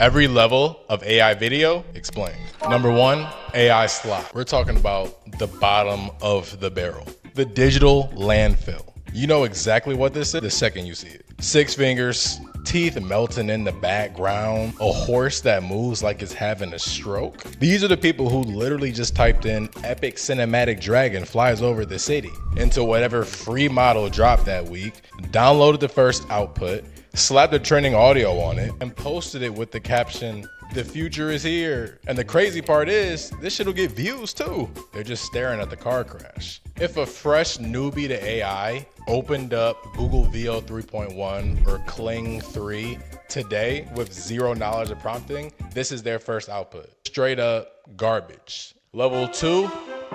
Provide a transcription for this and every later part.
Every level of AI video explained. Number one, AI slop. We're talking about the bottom of the barrel. The digital landfill. You know exactly what this is the second you see it. 6 fingers, teeth melting in the background, a horse that moves like it's having a stroke. These are the people who literally just typed in epic cinematic dragon flies over the city into whatever free model dropped that week, downloaded the first output, slapped the trending audio on it, and posted it with the caption, "The future is here." And the crazy part is, this shit'll get views too. They're just staring at the car crash. If a fresh newbie to AI opened up Google VO 3.1 or Kling 3 today with zero knowledge of prompting, this is their first output. Straight up garbage. Level 2,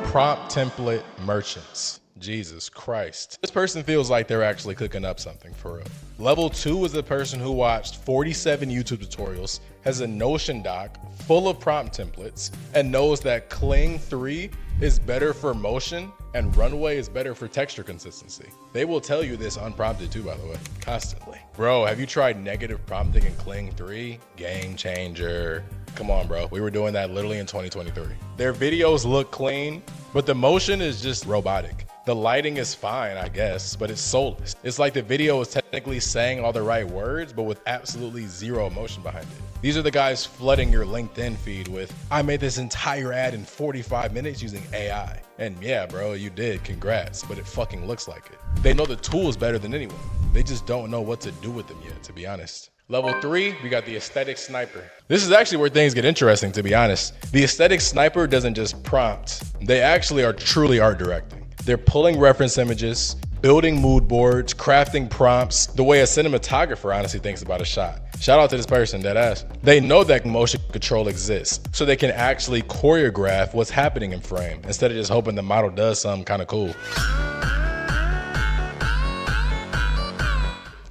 prompt template merchants. Jesus Christ. This person feels like they're actually cooking up something for real. Level 2 is the person who watched 47 YouTube tutorials, has a Notion doc full of prompt templates, and knows that Kling 3 is better for motion and Runway is better for texture consistency. They will tell you this unprompted too, by the way, constantly. Bro, have you tried negative prompting in Kling 3? Game changer. Come on, bro. We were doing that literally in 2023. Their videos look clean, but the motion is just robotic. The lighting is fine, I guess, but it's soulless. It's like the video is technically saying all the right words, but with absolutely zero emotion behind it. These are the guys flooding your LinkedIn feed with, "I made this entire ad in 45 minutes using AI. And yeah, bro, you did, congrats, but it fucking looks like it. They know the tool is better than anyone. They just don't know what to do with them yet, to be honest. Level 3, we got the aesthetic sniper. This is actually where things get interesting, to be honest. The aesthetic sniper doesn't just prompt. They actually are truly art directing. They're pulling reference images, building mood boards, crafting prompts, the way a cinematographer honestly thinks about a shot. Shout out to this person, deadass. They know that motion control exists, so they can actually choreograph what's happening in frame instead of just hoping the model does something kind of cool.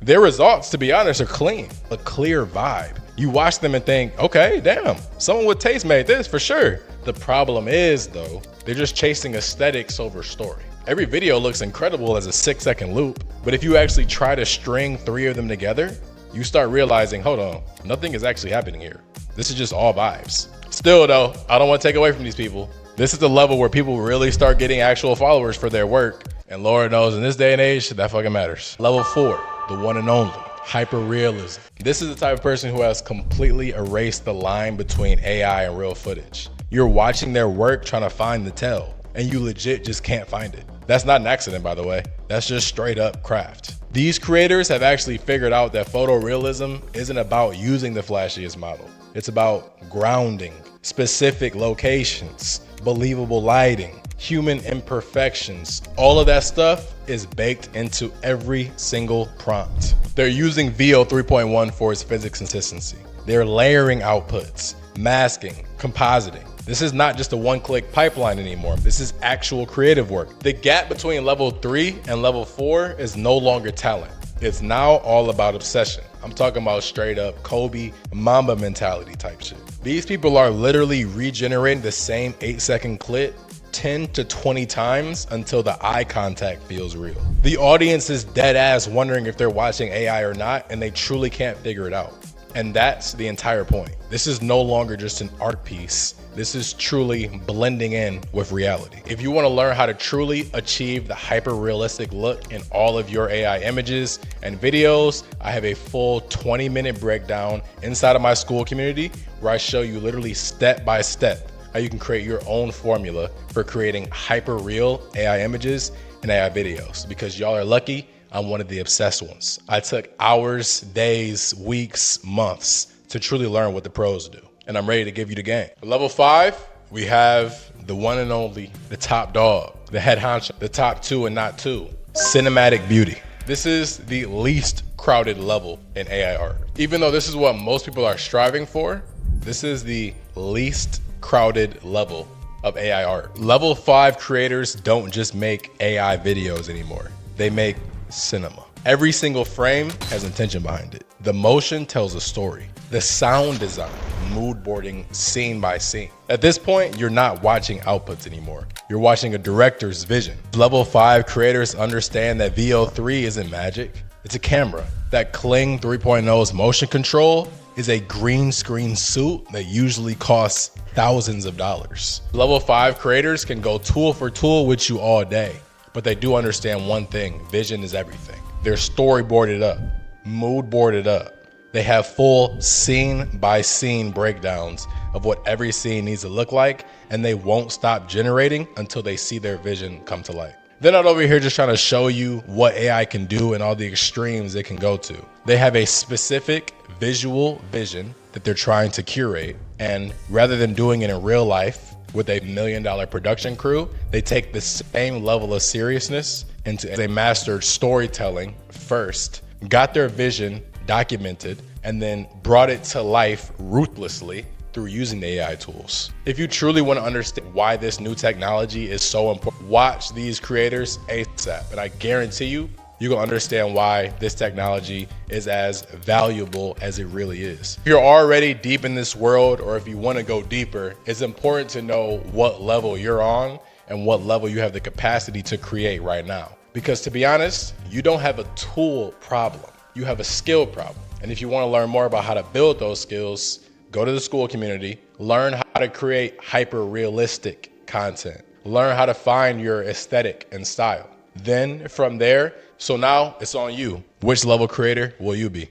Their results, to be honest, are clean, a clear vibe. You watch them and think, okay, damn, someone with taste made this for sure. The problem is, though, they're just chasing aesthetics over story. Every video looks incredible as a 6-second loop, but if you actually try to string 3 of them together, you start realizing, hold on, nothing is actually happening here. This is just all vibes. Still though, I don't want to take away from these people. This is the level where people really start getting actual followers for their work, and Lord knows in this day and age, that fucking matters. Level 4, the one and only, hyperrealism. This is the type of person who has completely erased the line between AI and real footage. You're watching their work trying to find the tell, and you legit just can't find it. That's not an accident, by the way. That's just straight up craft. These creators have actually figured out that photorealism isn't about using the flashiest model. It's about grounding, specific locations, believable lighting, human imperfections. All of that stuff is baked into every single prompt. They're using VO 3.1 for its physics consistency. They're layering outputs, masking, compositing. This is not just a one-click pipeline anymore. This is actual creative work. The gap between level 3 and level 4 is no longer talent. It's now all about obsession. I'm talking about straight up Kobe Mamba mentality type shit. These people are literally regenerating the same 8-second clip 10 to 20 times until the eye contact feels real. The audience is dead ass wondering if they're watching AI or not, and they truly can't figure it out. And that's the entire point. This is no longer just an art piece. This is truly blending in with reality. If you want to learn how to truly achieve the hyper-realistic look in all of your AI images and videos, I have a full 20-minute breakdown inside of my school community where I show you literally step by step how you can create your own formula for creating hyper-real AI images and AI videos. Because y'all are lucky, I'm one of the obsessed ones. I took hours, days, weeks, months to truly learn what the pros do. And I'm ready to give you the game. For level 5, we have the one and only, the top dog, the head honcho, the top 2 and not 2, cinematic beauty. This is the least crowded level in AI art. Even though this is what most people are striving for, this is the least crowded level of AI art. Level 5 creators don't just make AI videos anymore. They make cinema. Every single frame has intention behind it. The motion tells a story. The sound design, mood boarding, scene by scene. At this point, you're not watching outputs anymore. You're watching a director's vision. Level 5 creators understand that VO3 isn't magic. It's a camera. That Kling 3.0's motion control is a green screen suit that usually costs thousands of dollars. Level 5 creators can go tool for tool with you all day, but they do understand one thing: vision is everything. They're storyboarded up, mood boarded up. They have full scene by scene breakdowns of what every scene needs to look like, and they won't stop generating until they see their vision come to light. They're not over here just trying to show you what AI can do and all the extremes it can go to. They have a specific visual vision that they're trying to curate, and rather than doing it in real life with a $1 million production crew, they take the same level of seriousness into they mastered storytelling first, got their vision documented, and then brought it to life ruthlessly through using the AI tools. If you truly want to understand why this new technology is so important, watch these creators ASAP, and I guarantee you, you're gonna understand why this technology is as valuable as it really is. If you're already deep in this world, or if you want to go deeper, it's important to know what level you're on and what level you have the capacity to create right now. Because to be honest, you don't have a tool problem, you have a skill problem. And if you want to learn more about how to build those skills, go to the school community, learn how to create hyper-realistic content, learn how to find your aesthetic and style. Then from there, so now it's on you. Which level creator will you be?